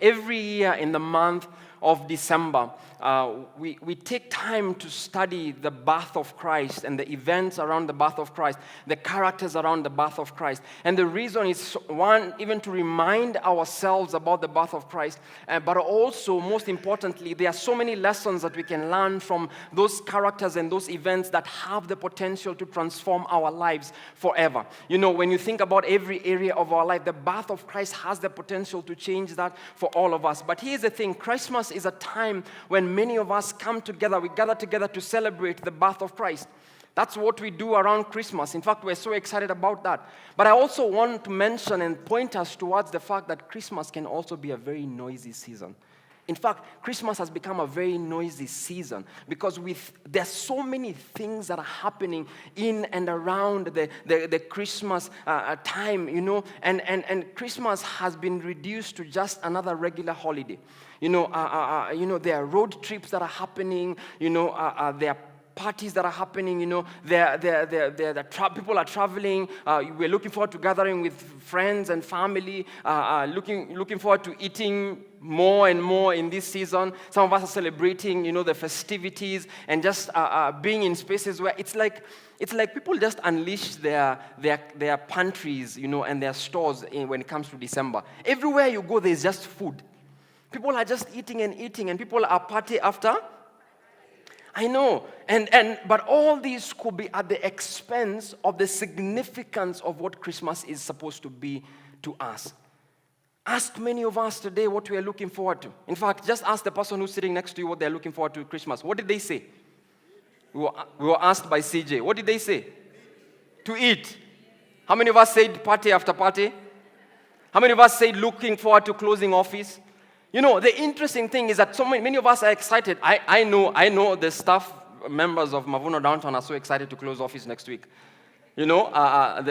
every year in the month of December, we take time to study the birth of Christ and the events around the birth of Christ, the characters around the birth of Christ. And the reason is, one, even to remind ourselves about the birth of Christ, but also, most importantly, there are so many lessons that we can learn from those characters and those events that have the potential to transform our lives forever. You know, when you think about every area of our life, the birth of Christ has the potential to change that for all of us. But here's the thing, Christmas is a time when many of us come together, we gather together to celebrate the birth of Christ. That's what we do around Christmas. In fact, we're so excited about that. But I also want to mention and point us towards the fact that Christmas can also be a very noisy season. In fact, Christmas has become a very noisy season because there's so many things that are happening in and around the Christmas time, you know, and Christmas has been reduced to just another regular holiday. You know, there are road trips that are happening, you know, there are parties that are happening, you know, people are traveling, we're looking forward to gathering with friends and family, looking forward to eating more and more in this season. Some of us are celebrating, you know, the festivities and just being in spaces where it's like people just unleash their pantries, you know, and their stores when it comes to December. Everywhere you go, there's just food. People are just eating, and people are party after. I know, but all these could be at the expense of the significance of what Christmas is supposed to be to us. Ask many of us today what we are looking forward to. In fact, just ask the person who's sitting next to you what they're looking forward to at Christmas. What did they say? We were asked by CJ. What did they say? To eat. How many of us said party after party? How many of us said looking forward to closing office? You know, the interesting thing is that many of us are excited. I know the staff members of Mavuno Downtown are so excited to close office next week. You know, I'm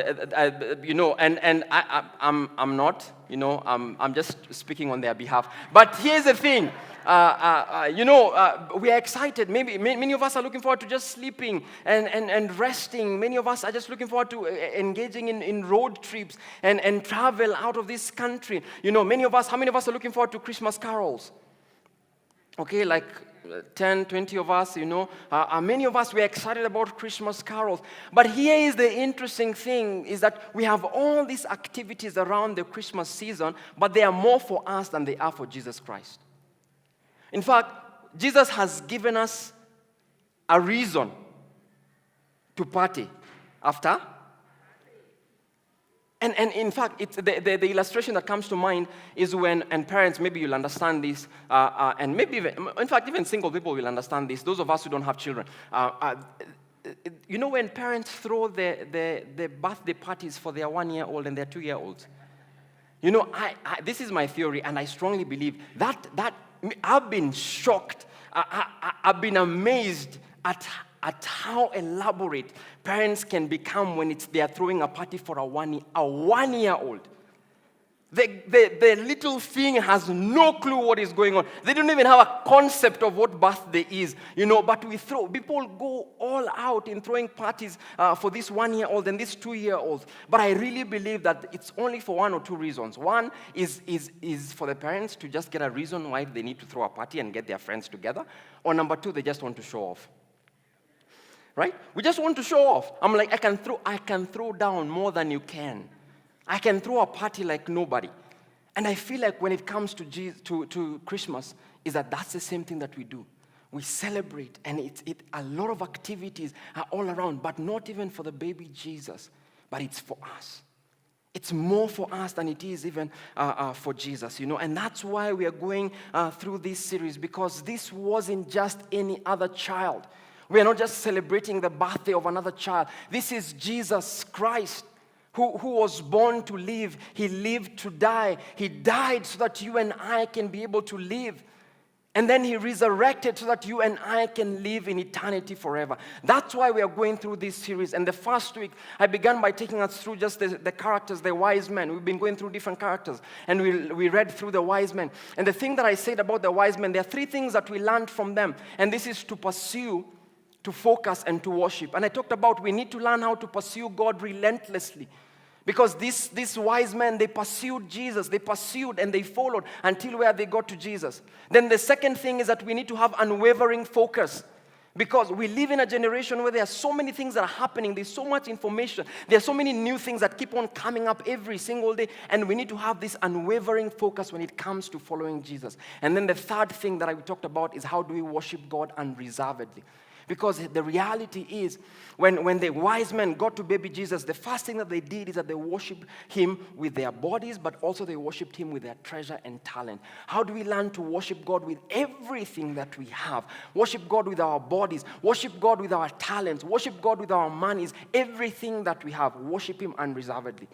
not. You know, I'm just speaking on their behalf. But here's the thing. We are excited. Maybe many of us are looking forward to just sleeping and resting. Many of us are just looking forward to engaging in road trips and travel out of this country. You know, how many of us are looking forward to Christmas carols? Okay, like 10, 20 of us, you know. Many of us, we're excited about Christmas carols. But here is the interesting thing, is that we have all these activities around the Christmas season, but they are more for us than they are for Jesus Christ. In fact, Jesus has given us a reason to party after. And in fact, it's the illustration that comes to mind is when, and parents, maybe you'll understand this, and maybe even single people will understand this, those of us who don't have children. You know when parents throw the birthday parties for their 1-year-old and their 2-year-olds? You know, this is my theory, and I strongly believe that I've been shocked, I've been amazed at how elaborate parents can become when they are throwing a party for a 1-year-old. The little thing has no clue what is going on. They don't even have a concept of what birthday is, you know. But people go all out in throwing parties for this 1-year-old and this 2-year-old. But I really believe that it's only for one or two reasons. One is for the parents to just get a reason why they need to throw a party and get their friends together. Or number two, they just want to show off. Right? We just want to show off. I'm like, I can throw down more than you can. I can throw a party like nobody. And I feel like when it comes to Christmas, is that's the same thing that we do. We celebrate, and a lot of activities are all around, but not even for the baby Jesus, but it's for us. It's more for us than it is even for Jesus, you know. And that's why we are going through this series, because this wasn't just any other child. We are not just celebrating the birthday of another child. This is Jesus Christ, who was born to live. He lived to die. He died so that you and I can be able to live. And then he resurrected so that you and I can live in eternity forever. That's why we are going through this series. And the first week, I began by taking us through just the characters, the wise men. We've been going through different characters. And we read through the wise men. And the thing that I said about the wise men, there are 3 things that we learned from them. And this is to pursue, to focus, and to worship. And I talked about we need to learn how to pursue God relentlessly. Because these wise men, they pursued Jesus. They pursued and they followed until where they got to Jesus. Then the second thing is that we need to have unwavering focus. Because we live in a generation where there are so many things that are happening. There's so much information. There are so many new things that keep on coming up every single day. And we need to have this unwavering focus when it comes to following Jesus. And then the third thing that I talked about is how do we worship God unreservedly. Because the reality is, when the wise men got to baby Jesus, the first thing that they did is that they worshiped him with their bodies, but also they worshiped him with their treasure and talent. How do we learn to worship God with everything that we have? Worship God with our bodies, worship God with our talents, worship God with our monies, everything that we have. Worship him unreservedly.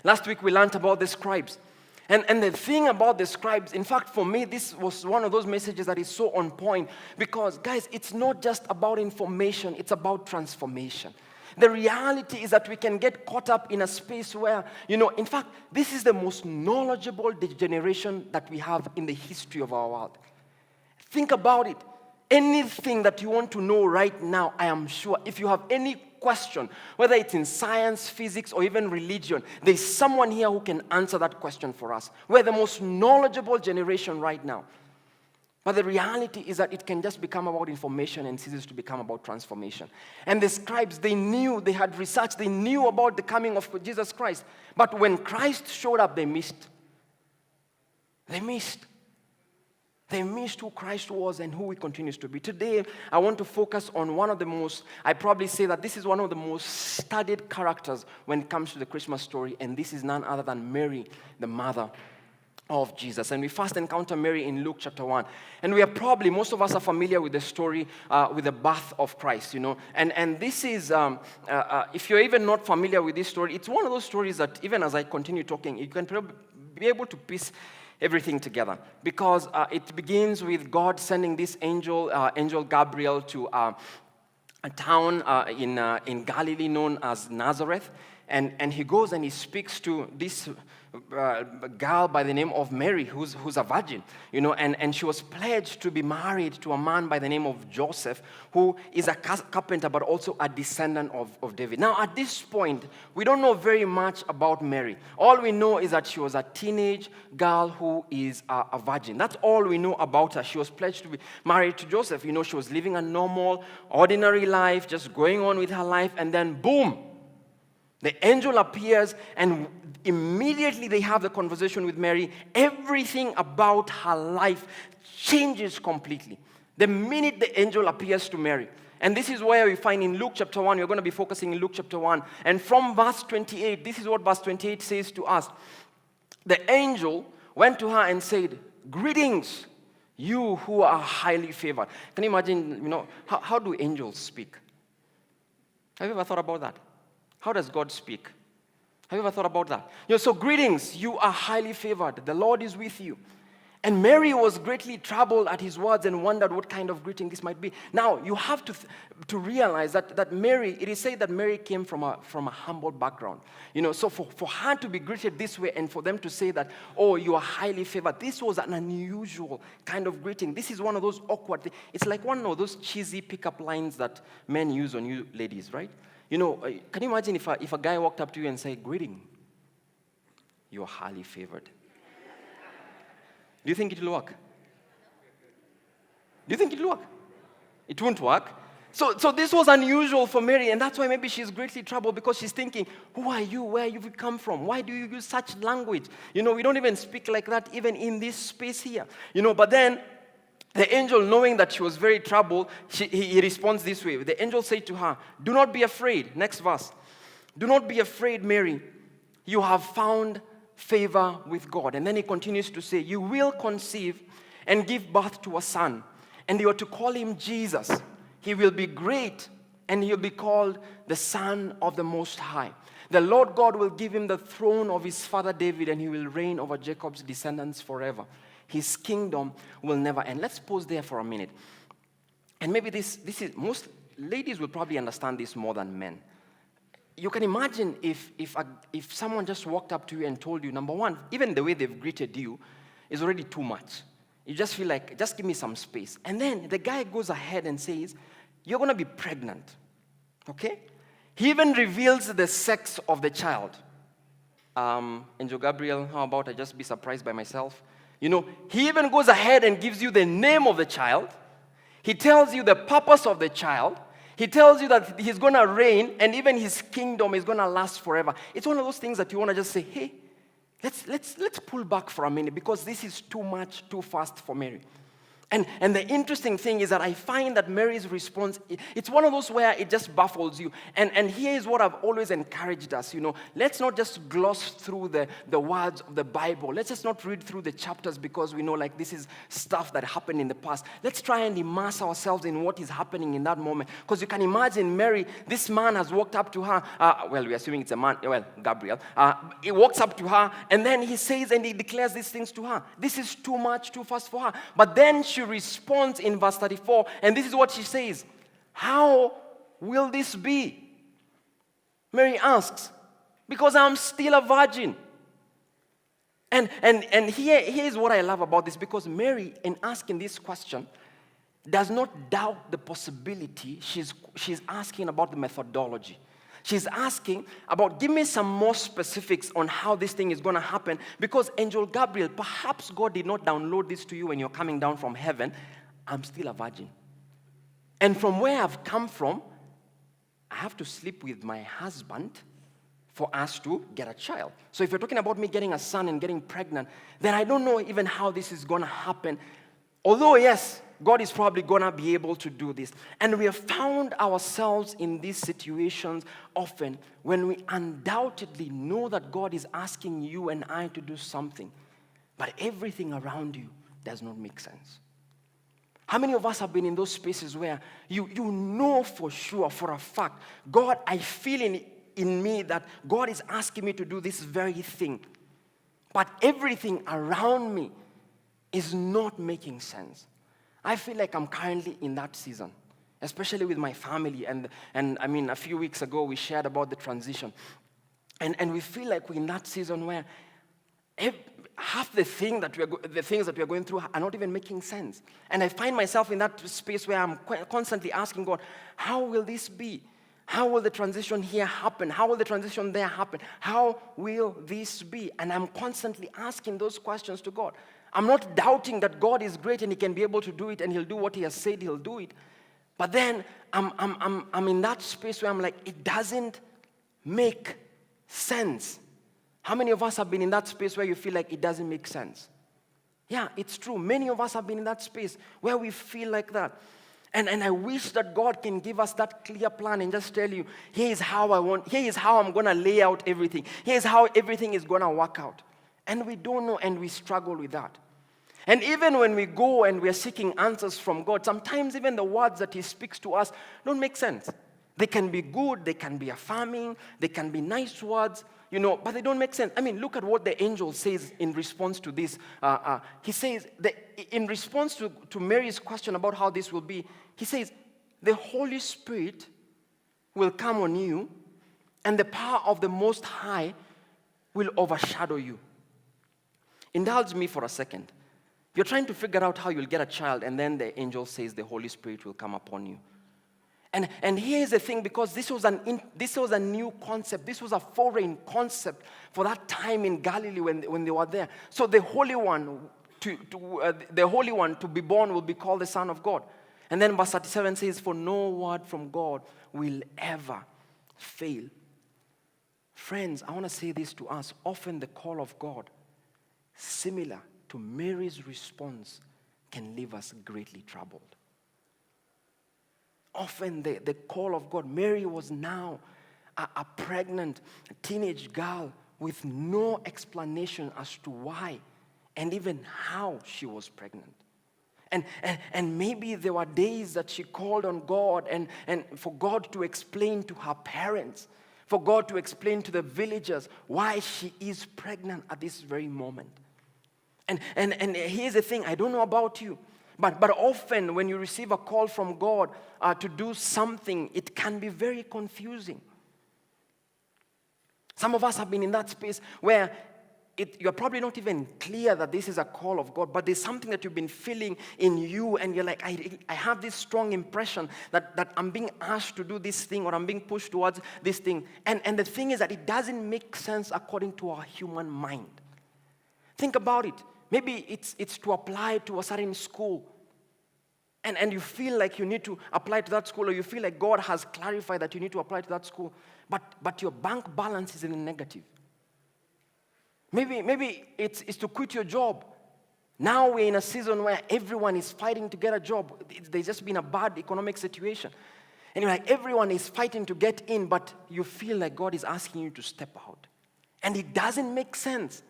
Last week we learned about the scribes. And the thing about the scribes, in fact, for me, this was one of those messages that is so on point. Because, guys, it's not just about information, it's about transformation. The reality is that we can get caught up in a space where, in fact, this is the most knowledgeable generation that we have in the history of our world. Think about it. Anything that you want to know right now, I am sure, if you have any question, whether it's in science, physics, or even religion, there's someone here who can answer that question for us. We're the most knowledgeable generation right now. But the reality is that it can just become about information and ceases to become about transformation. And the scribes, they knew, they had researched, they knew about the coming of Jesus Christ. But when Christ showed up, they missed. They missed. They missed who Christ was and who he continues to be. Today, I want to focus on one of the most, I probably say that this is one of the most studied characters when it comes to the Christmas story, and this is none other than Mary, the mother of Jesus. And we first encounter Mary in Luke chapter 1. And we are probably, most of us are familiar with the story with the birth of Christ, And this is, if you're even not familiar with this story, it's one of those stories that even as I continue talking, you can probably be able to piece everything together, because it begins with God sending this angel Gabriel to a town in Galilee known as Nazareth, and he goes and he speaks to this girl by the name of Mary, who's a virgin, and she was pledged to be married to a man by the name of Joseph, who is a carpenter but also a descendant of David. Now, at this point, we don't know very much about Mary. All we know is that she was a teenage girl who is a virgin. That's all we know about her. She was pledged to be married to Joseph. She was living a normal, ordinary life, just going on with her life, and then boom, the angel appears, and immediately they have the conversation with Mary. Everything about her life changes completely the minute the angel appears to Mary. And this is where we find in Luke chapter 1, we're going to be focusing in Luke chapter 1. And from verse 28, this is what verse 28 says to us. The angel went to her and said, "Greetings, you who are highly favored." Can you imagine, how do angels speak? Have you ever thought about that? How does God speak? Have you ever thought about that? So greetings, you are highly favored. The Lord is with you. And Mary was greatly troubled at his words and wondered what kind of greeting this might be. Now, you have to realize that Mary, it is said that Mary came from a humble background. So for her to be greeted this way and for them to say that, "Oh, you are highly favored," this was an unusual kind of greeting. This is one of those awkward things. It's like one of those cheesy pickup lines that men use on you ladies, right? Can you imagine if a guy walked up to you and said, "Greeting, you are highly favored"? Do you think it will work? Do you think it will work? It won't work. So this was unusual for Mary, and that's why maybe she's greatly troubled, because she's thinking, "Who are you? Where have you come from? Why do you use such language? We don't even speak like that even in this space here." But then the angel, knowing that she was very troubled, he responds this way. The angel said to her, "Do not be afraid." Next verse. "Do not be afraid, Mary. You have found favor with God." And then he continues to say, "You will conceive and give birth to a son, and you are to call him Jesus. He will be great, and he will be called the Son of the Most High. The Lord God will give him the throne of his father David, and he will reign over Jacob's descendants forever. His kingdom will never end." Let's pause there for a minute. And maybe this is, most ladies will probably understand this more than men. You can imagine if someone just walked up to you and told you, number one, even the way they've greeted you is already too much. You just feel like, just give me some space. And then the guy goes ahead and says, "You're going to be pregnant." Okay? He even reveals the sex of the child. Angel Gabriel, how about I just be surprised by myself? He even goes ahead and gives you the name of the child. He tells you the purpose of the child. He tells you that he's going to reign, and even his kingdom is going to last forever. It's one of those things that you want to just say, hey, let's pull back for a minute, because this is too much, too fast for Mary. And the interesting thing is that I find that Mary's response, it's one of those where it just baffles you. And here is what I've always encouraged us, let's not just gloss through the words of the Bible. Let's just not read through the chapters because we know like this is stuff that happened in the past. Let's try and immerse ourselves in what is happening in that moment. Because you can imagine Mary, this man has walked up to her. We're assuming it's a man, Gabriel. He walks up to her and then he says and he declares these things to her. This is too much, too fast for her. But then she responds in verse 34, and this is what she says. How will this be? Mary asks, because I'm still a virgin. And here is what I love about this, because Mary, in asking this question, does not doubt the possibility. She's asking about the methodology. She's asking about, give me some more specifics on how this thing is going to happen. Because Angel Gabriel, perhaps God did not download this to you when you're coming down from heaven. I'm still a virgin. And from where I've come from, I have to sleep with my husband for us to get a child. So if you're talking about me getting a son and getting pregnant, then I don't know even how this is going to happen. Although, yes, God is probably going to be able to do this. And we have found ourselves in these situations often when we undoubtedly know that God is asking you and I to do something, but everything around you does not make sense. How many of us have been in those spaces where you know for sure, for a fact, God, I feel in me that God is asking me to do this very thing, but everything around me is not making sense. I feel like I'm currently in that season, especially with my family. And I mean, a few weeks ago, we shared about the transition. And we feel like we're in that season where half the things that we are going through are not even making sense. And I find myself in that space where I'm constantly asking God, how will this be? How will the transition here happen? How will the transition there happen? How will this be? And I'm constantly asking those questions to God. I'm not doubting that God is great and He can be able to do it and He'll do what He has said He'll do it. But then I'm in that space where I'm like, it doesn't make sense. How many of us have been in that space where you feel like it doesn't make sense? Yeah, it's true. Many of us have been in that space where we feel like that. And I wish that God can give us that clear plan and just tell you, here is how I'm going to lay out everything. Here's how everything is going to work out. And we don't know, and we struggle with that. And even when we go and we are seeking answers from God, sometimes even the words that He speaks to us don't make sense. They can be good, they can be affirming, they can be nice words, but they don't make sense. I mean, look at what the angel says in response to this. He says, in response to Mary's question about how this will be, he says, the Holy Spirit will come on you, and the power of the Most High will overshadow you. Indulge me for a second. You're trying to figure out how you'll get a child, and then the angel says the Holy Spirit will come upon you. And here's the thing, because this was a new concept. This was a foreign concept for that time in Galilee when they were there. So the Holy One to be born will be called the Son of God. And then verse 37 says, for no word from God will ever fail. Friends, I want to say this to us. Often the call of God, similar to Mary's response, can leave us greatly troubled. Often the call of God, Mary was now a pregnant teenage girl with no explanation as to why and even how she was pregnant. And maybe there were days that she called on God and for God to explain to her parents, for God to explain to the villagers why she is pregnant at this very moment. And here's the thing, I don't know about you, but often when you receive a call from God to do something, it can be very confusing. Some of us have been in that space where you're probably not even clear that this is a call of God, but there's something that you've been feeling in you, and you're like, I have this strong impression that I'm being asked to do this thing, or I'm being pushed towards this thing. And the thing is that it doesn't make sense according to our human mind. Think about it. Maybe it's to apply to a certain school. And you feel like you need to apply to that school, or you feel like God has clarified that you need to apply to that school, but your bank balance is in the negative. Maybe it's to quit your job. Now we're in a season where everyone is fighting to get a job. There's just been a bad economic situation. And you're like, everyone is fighting to get in, but you feel like God is asking you to step out. And it doesn't make sense.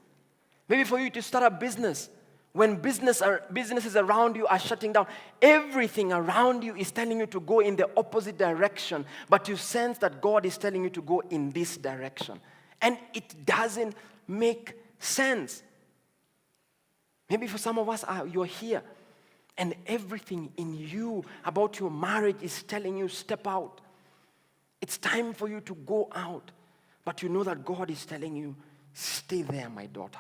Maybe for you to start a business, when businesses around you are shutting down, everything around you is telling you to go in the opposite direction, but you sense that God is telling you to go in this direction. And it doesn't make sense. Maybe for some of us, you're here, and everything in you about your marriage is telling you, step out. It's time for you to go out. But you know that God is telling you, stay there, my daughter.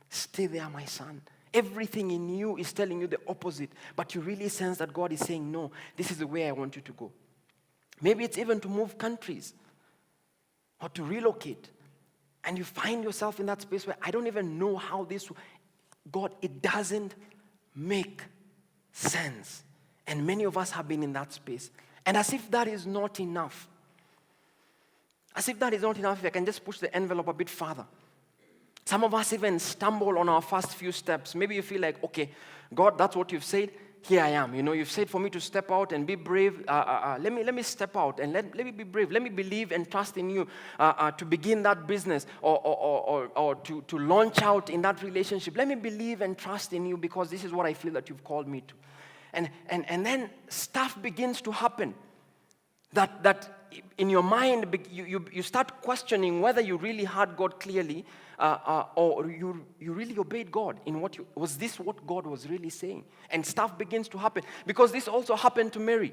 Stay there, my son. Everything in you is telling you the opposite, but you really sense that God is saying, no, this is the way I want you to go. Maybe it's even to move countries or to relocate. And you find yourself in that space where I don't even know how God, it doesn't make sense. And many of us have been in that space. And as if that is not enough, if I can just push the envelope a bit further. Some of us even stumble on our first few steps. Maybe you feel like, okay, God, that's what you've said. Here I am. You've said for me to step out and be brave. Let me step out and let me be brave. Let me believe and trust in you to begin that business or to launch out in that relationship. Let me believe and trust in you because this is what I feel that you've called me to. And then stuff begins to happen. That in your mind, you start questioning whether you really heard God clearly or you really obeyed God in was this what God was really saying? And stuff begins to happen. Because this also happened to Mary.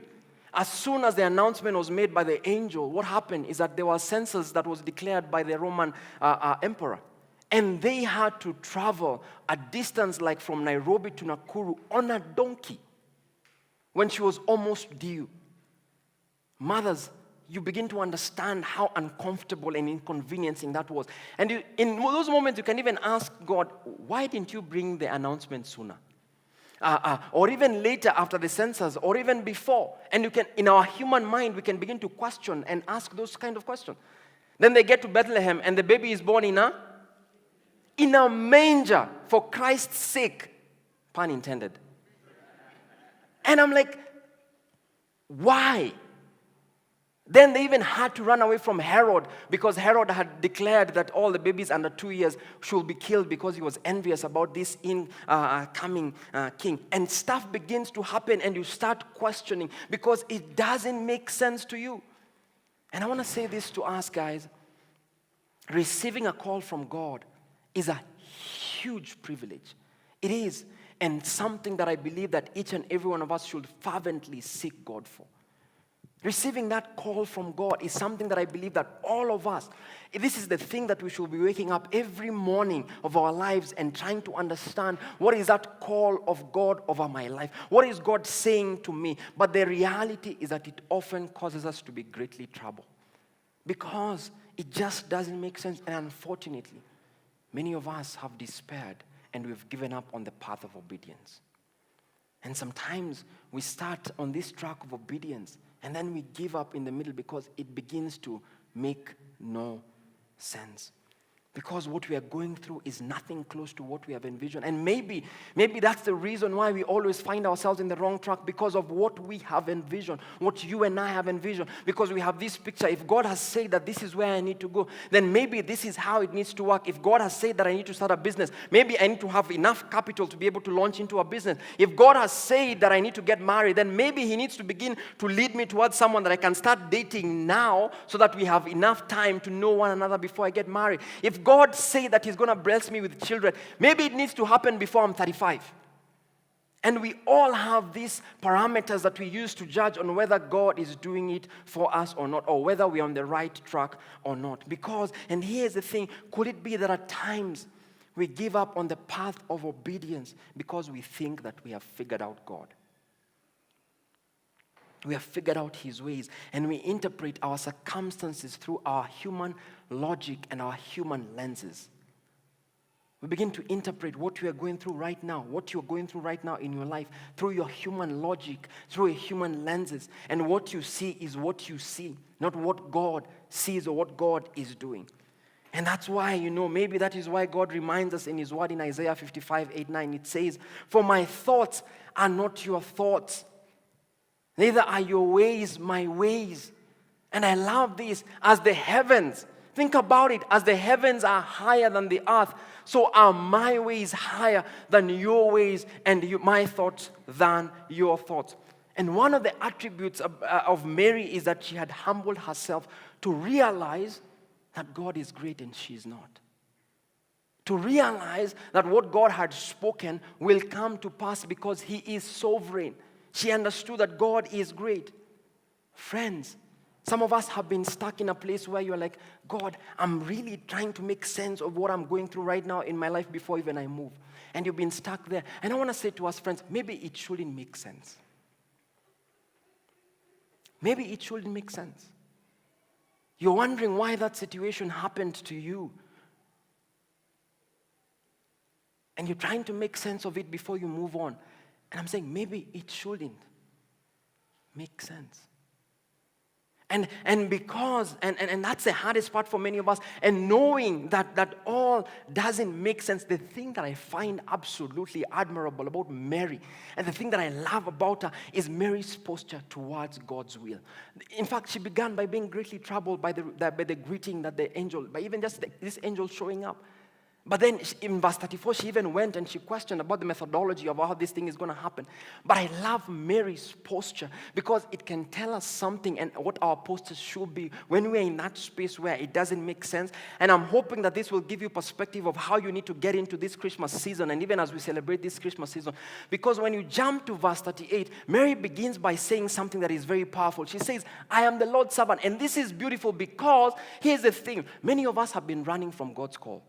As soon as the announcement was made by the angel, what happened is that there was census that was declared by the Roman emperor. And they had to travel a distance like from Nairobi to Nakuru on a donkey when she was almost due. Mothers, you begin to understand how uncomfortable and inconveniencing that was. And in those moments, you can even ask God, why didn't you bring the announcement sooner? Or even later after the census, or even before. And you can, in our human mind, we can begin to question and ask those kind of questions. Then they get to Bethlehem, and the baby is born in a manger for Christ's sake, pun intended. And I'm like, why? Then they even had to run away from Herod because Herod had declared that all the babies under 2 years should be killed because he was envious about this incoming king. And stuff begins to happen and you start questioning because it doesn't make sense to you. And I want to say this to us, guys. Receiving a call from God is a huge privilege. It is. And something that I believe that each and every one of us should fervently seek God for. Receiving that call from God is something that I believe that all of us, this is the thing that we should be waking up every morning of our lives and trying to understand what is that call of God over my life? What is God saying to me? But the reality is that it often causes us to be greatly troubled because it just doesn't make sense. And unfortunately, many of us have despaired and we've given up on the path of obedience. And sometimes we start on this track of obedience and then we give up in the middle because it begins to make no sense. Because what we are going through is nothing close to what we have envisioned. And maybe that's the reason why we always find ourselves in the wrong track, because of what we have envisioned, what you and I have envisioned. Because we have this picture. If God has said that this is where I need to go, then maybe this is how it needs to work. If God has said that I need to start a business, maybe I need to have enough capital to be able to launch into a business. If God has said that I need to get married, then maybe He needs to begin to lead me towards someone that I can start dating now so that we have enough time to know one another before I get married. If God said that He's going to bless me with children, maybe it needs to happen before I'm 35. And we all have these parameters that we use to judge on whether God is doing it for us or not, or whether we're on the right track or not. Because, and here's the thing, could it be that at times We give up on the path of obedience because we think that we have figured out God. We have figured out His ways, and we interpret our circumstances through our human logic and our human lenses. We begin to interpret what we are going through right now, what you're going through right now in your life, through your human logic, through your human lenses. And what you see is what you see, not what God sees or what God is doing. And that's why, maybe that is why God reminds us in His word in Isaiah 55:8-9. It says, "For my thoughts are not your thoughts, neither are your ways my ways." And I love this. As the heavens, think about it, as the heavens are higher than the earth, so are my ways higher than your ways, and my thoughts than your thoughts. And one of the attributes of Mary is that she had humbled herself to realize that God is great and she is not. To realize that what God had spoken will come to pass because He is sovereign. She understood that God is great. Friends, some of us have been stuck in a place where you're like, God, I'm really trying to make sense of what I'm going through right now in my life before even I move. And you've been stuck there. And I want to say to us, friends, maybe it shouldn't make sense. Maybe it shouldn't make sense. You're wondering why that situation happened to you. And you're trying to make sense of it before you move on. And I'm saying maybe it shouldn't make sense. And because, and that's the hardest part for many of us, and knowing that all doesn't make sense, the thing that I find absolutely admirable about Mary, and the thing that I love about her, is Mary's posture towards God's will. In fact, she began by being greatly troubled by the greeting that the angel, by even just this angel showing up. But then in verse 34, she even went and she questioned about the methodology of how this thing is going to happen. But I love Mary's posture because it can tell us something and what our posture should be when we're in that space where it doesn't make sense. And I'm hoping that this will give you perspective of how you need to get into this Christmas season and even as we celebrate this Christmas season. Because when you jump to verse 38, Mary begins by saying something that is very powerful. She says, I am the Lord's servant. And this is beautiful because here's the thing. Many of us have been running from God's call.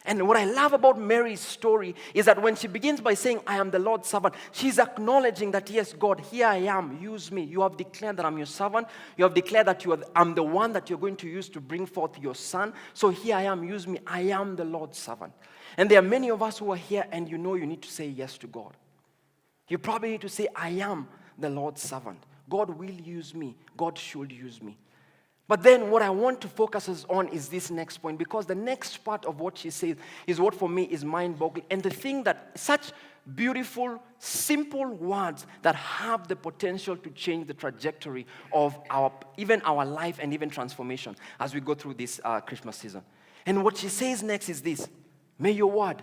And what I love about Mary's story is that when she begins by saying, I am the Lord's servant, she's acknowledging that, yes, God, here I am, use me. You have declared that I'm your servant. You have declared that I'm the one that you're going to use to bring forth your son. So here I am, use me. I am the Lord's servant. And there are many of us who are here and you know you need to say yes to God. You probably need to say, I am the Lord's servant. God will use me. God should use me. But then what I want to focus us on is this next point, because the next part of what she says is what for me is mind-boggling. And the thing that such beautiful, simple words that have the potential to change the trajectory of even our life and even transformation as we go through this Christmas season. And what she says next is this: may your word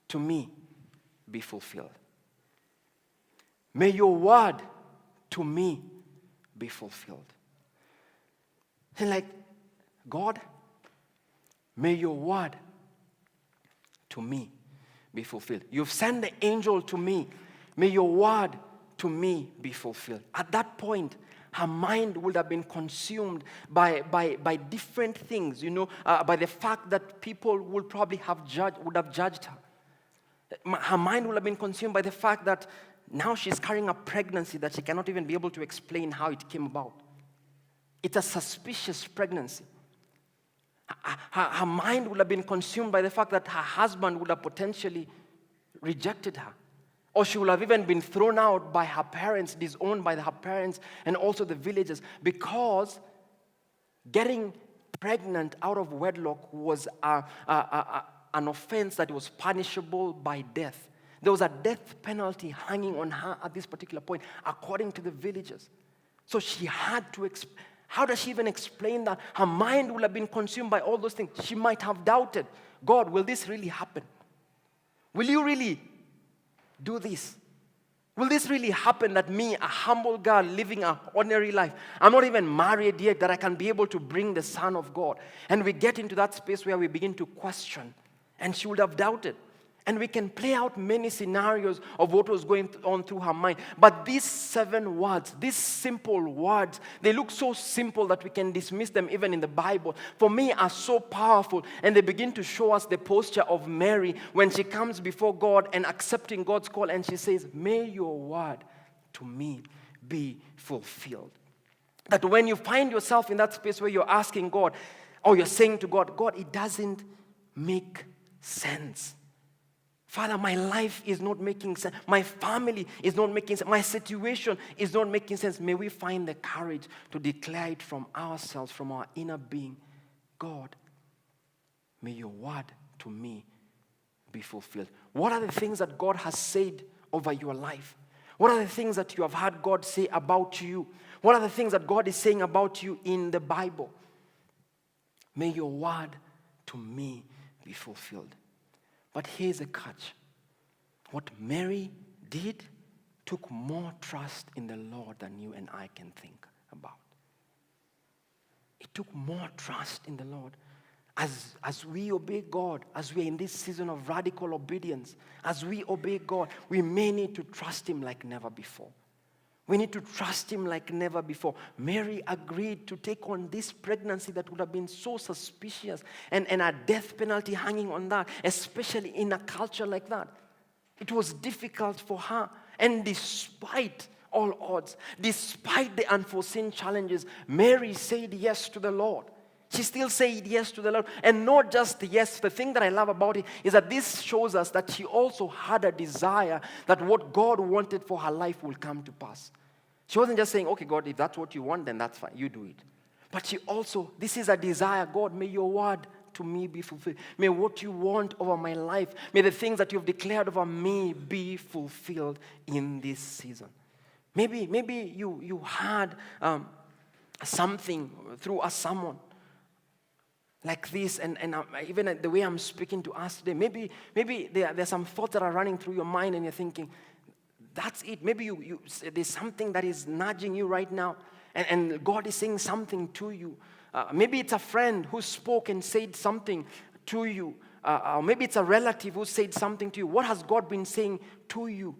to me be fulfilled. May your word to me be fulfilled. And like, God, may your word to me be fulfilled. You've sent the angel to me. May your word to me be fulfilled. At that point, her mind would have been consumed by different things, by the fact that people would probably would have judged her. Her mind would have been consumed by the fact that now she's carrying a pregnancy that she cannot even be able to explain how it came about. It's a suspicious pregnancy. Her mind would have been consumed by the fact that her husband would have potentially rejected her. Or she would have even been thrown out by her parents, disowned by her parents and also the villagers, because getting pregnant out of wedlock was an offense that was punishable by death. There was a death penalty hanging on her at this particular point, according to the villagers. So she had to how does she even explain that? Her mind would have been consumed by all those things. She might have doubted, God, will this really happen? Will you really do this? Will this really happen that me, a humble girl living an ordinary life, I'm not even married yet, that I can be able to bring the Son of God? And we get into that space where we begin to question. And she would have doubted. And we can play out many scenarios of what was going on through her mind. But these 7 words, these simple words, they look so simple that we can dismiss them even in the Bible, for me are so powerful. And they begin to show us the posture of Mary when she comes before God and accepting God's call. And she says, may your word to me be fulfilled. That when you find yourself in that space where you're asking God, or you're saying to God, God, it doesn't make sense. Father, my life is not making sense. My family is not making sense. My situation is not making sense. May we find the courage to declare it from ourselves, from our inner being. God, may your word to me be fulfilled. What are the things that God has said over your life? What are the things that you have heard God say about you? What are the things that God is saying about you in the Bible? May your word to me be fulfilled. But here's a catch. What Mary did took more trust in the Lord than you and I can think about. It took more trust in the Lord. As we obey God, as we're in this season of radical obedience, as we obey God, we may need to trust Him like never before. We need to trust Him like never before. Mary agreed to take on this pregnancy that would have been so suspicious and a death penalty hanging on that, especially in a culture like that. It was difficult for her. And despite all odds, despite the unforeseen challenges, Mary said yes to the Lord. She still said yes to the Lord. And not just yes. The thing that I love about it is that this shows us that she also had a desire that what God wanted for her life will come to pass. She wasn't just saying, okay, God, if that's what you want, then that's fine. You do it. But she also, this is a desire. God, may your word to me be fulfilled. May what you want over my life, may the things that you've declared over me be fulfilled in this season. Maybe you had something through someone like this, and even the way I'm speaking to us today, maybe there's some thoughts that are running through your mind and you're thinking, that's it. Maybe there's something that is nudging you right now, and God is saying something to you. Maybe it's a friend who spoke and said something to you. Or maybe it's a relative who said something to you. What has God been saying to you?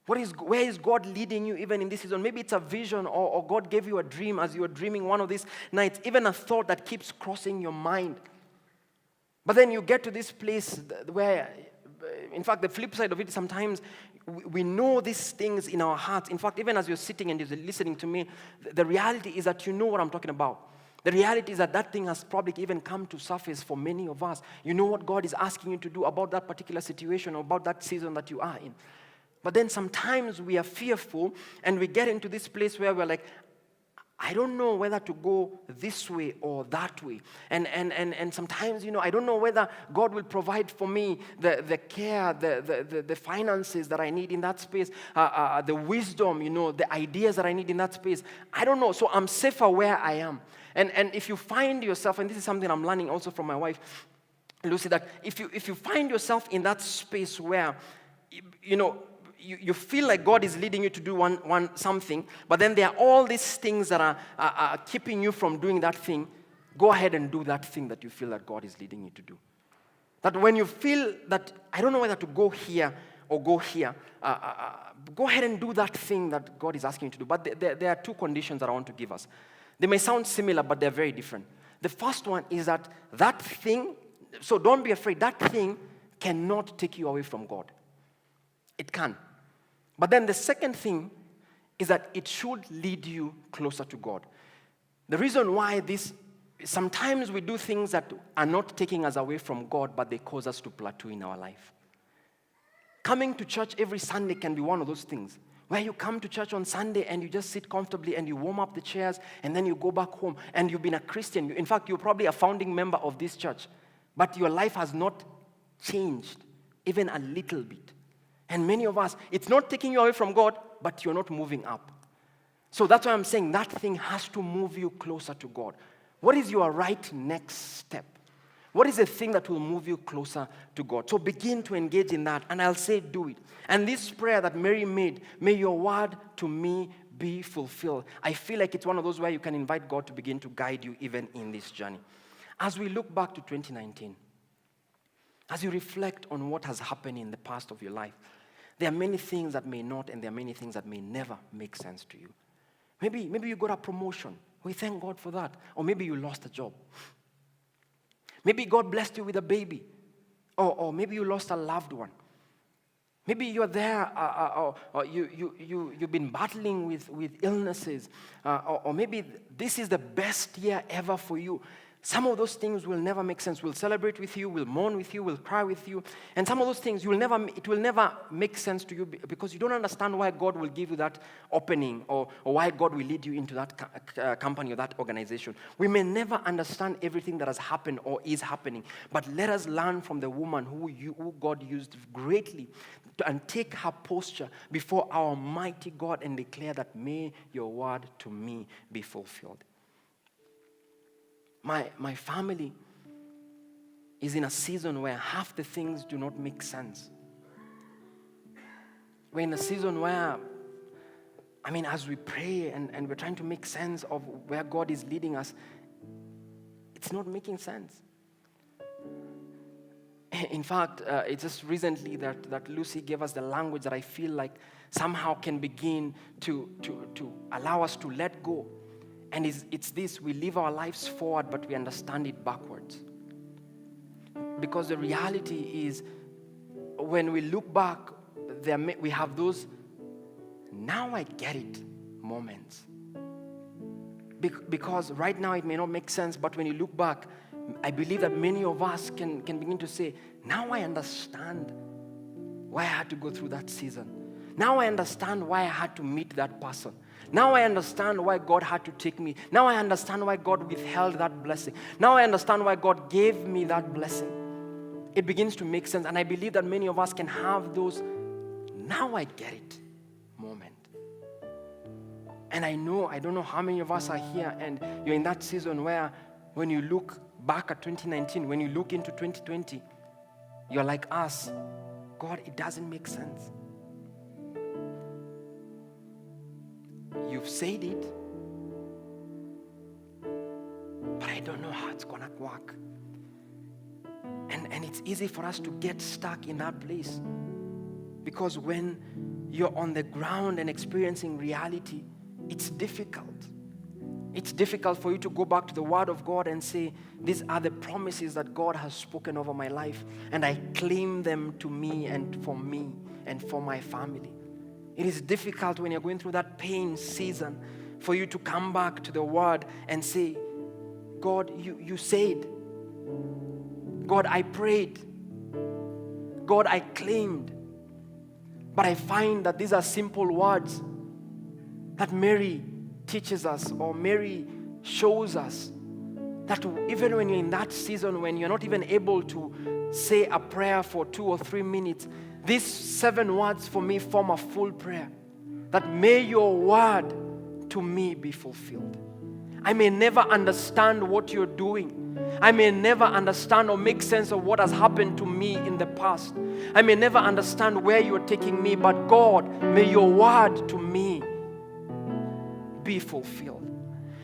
Where is God leading you even in this season? Maybe it's a vision or God gave you a dream as you were dreaming one of these nights. Even a thought that keeps crossing your mind. But then you get to this place where, in fact, the flip side of it, sometimes we know these things in our hearts. In fact, even as you're sitting and you're listening to me, the reality is that you know what I'm talking about. The reality is that thing has probably even come to surface for many of us. You know what God is asking you to do about that particular situation or about that season that you are in. But then sometimes we are fearful and we get into this place where we're like, I don't know whether to go this way or that way. And sometimes, I don't know whether God will provide for me the care, the finances that I need in that space, the wisdom, the ideas that I need in that space. I don't know. So I'm safer where I am. And if you find yourself, and this is something I'm learning also from my wife, Lucy, that if you find yourself in that space where, you feel like God is leading you to do something, but then there are all these things that are keeping you from doing that thing, go ahead and do that thing that you feel that God is leading you to do. That when you feel that, I don't know whether to go here or go here, go ahead and do that thing that God is asking you to do. But there are 2 conditions that I want to give us. They may sound similar, but they're very different. The first one is that thing, so don't be afraid, that thing cannot take you away from God. It can. But then the second thing is that it should lead you closer to God. The reason why sometimes we do things that are not taking us away from God, but they cause us to plateau in our life. Coming to church every Sunday can be one of those things, where you come to church on Sunday and you just sit comfortably and you warm up the chairs and then you go back home and you've been a Christian. In fact, you're probably a founding member of this church, but your life has not changed even a little bit. And many of us, it's not taking you away from God, but you're not moving up. So that's why I'm saying that thing has to move you closer to God. What is your right next step? What is the thing that will move you closer to God? So begin to engage in that, and I'll say do it. And this prayer that Mary made, may your word to me be fulfilled. I feel like it's one of those where you can invite God to begin to guide you even in this journey. As we look back to 2019, As you reflect on what has happened in the past of your life, there are many things that may not, and there are many things that may never make sense to you. Maybe you got a promotion. We thank God for that. Or maybe you lost a job. Maybe God blessed you with a baby. Or maybe you lost a loved one. Maybe you're there, or you've been battling with illnesses. Or maybe this is the best year ever for you. Some of those things will never make sense. We'll celebrate with you, we'll mourn with you, we'll cry with you. And some of those things, it will never make sense to you because you don't understand why God will give you that opening or why God will lead you into that company or that organization. We may never understand everything that has happened or is happening, but let us learn from the woman who God used greatly and take her posture before our mighty God and declare that, may your word to me be fulfilled. My family is in a season where half the things do not make sense. We're in a season where, as we pray and we're trying to make sense of where God is leading us, it's not making sense. In fact, it's just recently that Lucy gave us the language that I feel like somehow can begin to allow us to let go. And it's this: we live our lives forward, but we understand it backwards. Because the reality is, when we look back, we have those, now I get it moments. Because right now it may not make sense, but when you look back, I believe that many of us can begin to say, now I understand why I had to go through that season. Now I understand why I had to meet that person. Now I understand why God had to take me. Now I understand why God withheld that blessing. Now I understand why God gave me that blessing. It begins to make sense. And I believe that many of us can have those, now I get it moment. And I don't know how many of us are here and you're in that season where when you look back at 2019, when you look into 2020, you're like us, God, it doesn't make sense. You've said it, but I don't know how it's gonna work. And it's easy for us to get stuck in that place, because when you're on the ground and experiencing reality, it's difficult. It's difficult for you to go back to the Word of God and say, these are the promises that God has spoken over my life, and I claim them to me and for my family. It is difficult when you're going through that pain season for you to come back to the Word and say, God, you said. God, I prayed. God, I claimed. But I find that these are simple words that Mary teaches us, or Mary shows us, that even when you're in that season, when you're not even able to say a prayer for 2 or 3 minutes, these 7 words for me form a full prayer. That may your word to me be fulfilled. I may never understand what you're doing. I may never understand or make sense of what has happened to me in the past. I may never understand where you're taking me, but God, may your word to me be fulfilled.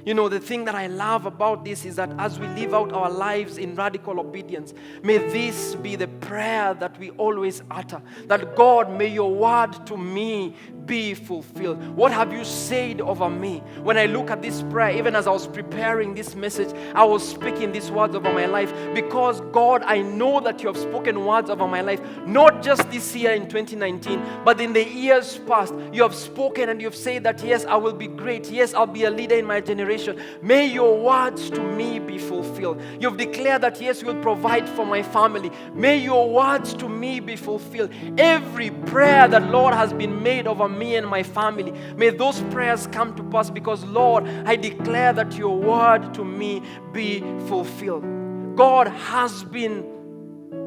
You know, the thing that I love about this is that as we live out our lives in radical obedience, may this be the prayer that we always utter. That God, may your word to me be fulfilled. What have you said over me? When I look at this prayer, even as I was preparing this message, I was speaking these words over my life. Because God, I know that you have spoken words over my life, not just this year in 2019, but in the years past. You have spoken and you have said that, yes, I will be great. Yes, I'll be a leader in my generation. May your words to me be fulfilled. You've declared that, yes, you will provide for my family. May your words to me be fulfilled. Every prayer that, Lord, has been made over me and my family, may those prayers come to pass, because, Lord, I declare that your word to me be fulfilled. God has been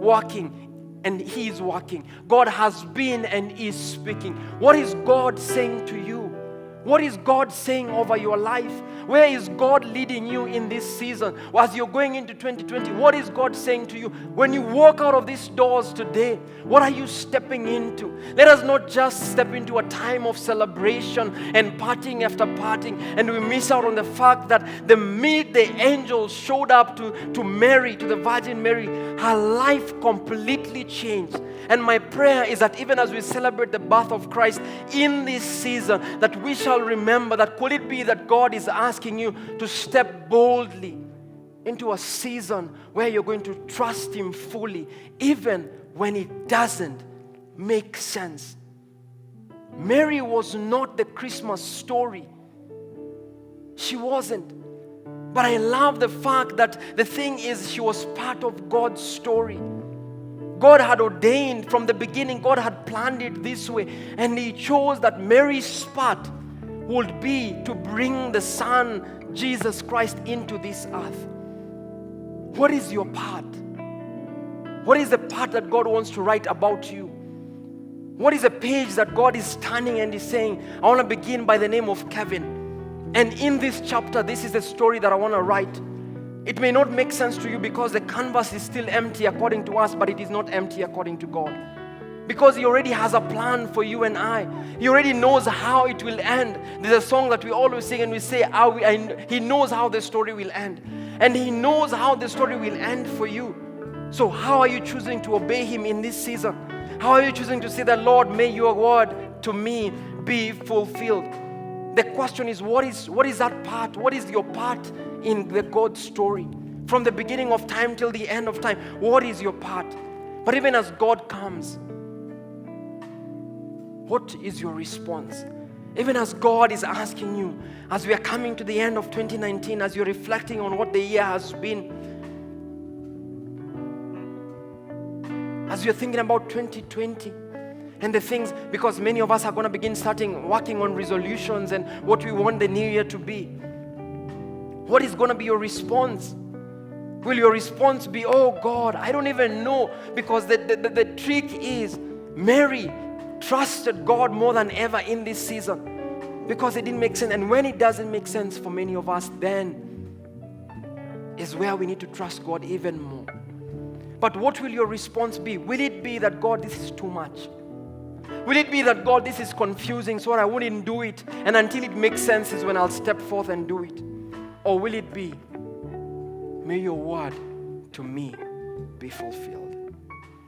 working and He is working. God has been and is speaking. What is God saying to you? What is God saying over your life? Where is God leading you in this season? As you're going into 2020, what is God saying to you? When you walk out of these doors today, what are you stepping into? Let us not just step into a time of celebration and partying after partying, and we miss out on the fact that the minute the angel showed up to Mary, to the Virgin Mary, her life completely changed. And my prayer is that even as we celebrate the birth of Christ in this season, that we shall remember that could it be that God is asking you to step boldly into a season where you're going to trust Him fully, even when it doesn't make sense. Mary was not the Christmas story. She wasn't. But I love the fact that the thing is, she was part of God's story. God had ordained from the beginning, God had planned it this way, and He chose that Mary's part would be to bring the Son, Jesus Christ, into this earth. What is your part? What is the part that God wants to write about you? What is the page that God is turning and is saying, I want to begin by the name of Kevin. And in this chapter, this is the story that I want to write. It may not make sense to you because the canvas is still empty according to us, but it is not empty according to God. Because He already has a plan for you and I. He already knows how it will end. There's a song that we always sing and we say, He knows how the story will end. And He knows how the story will end for you. So how are you choosing to obey Him in this season? How are you choosing to say that, Lord, may your word to me be fulfilled? The question is, what is that part? What is your part in the God story? From the beginning of time till the end of time, what is your part? But even as God comes, what is your response? Even as God is asking you, as we are coming to the end of 2019, as you're reflecting on what the year has been, as you're thinking about 2020, and the things, because many of us are going to begin working on resolutions and what we want the new year to be. What is going to be your response? Will your response be, oh God, I don't even know? Because the trick is, Mary trusted God more than ever in this season because it didn't make sense. And when it doesn't make sense for many of us, then is where we need to trust God even more. But what will your response be? Will it be that, God, this is too much? Will it be that, God, this is confusing, so I wouldn't do it, and until it makes sense is when I'll step forth and do it? Or will it be, may your word to me be fulfilled?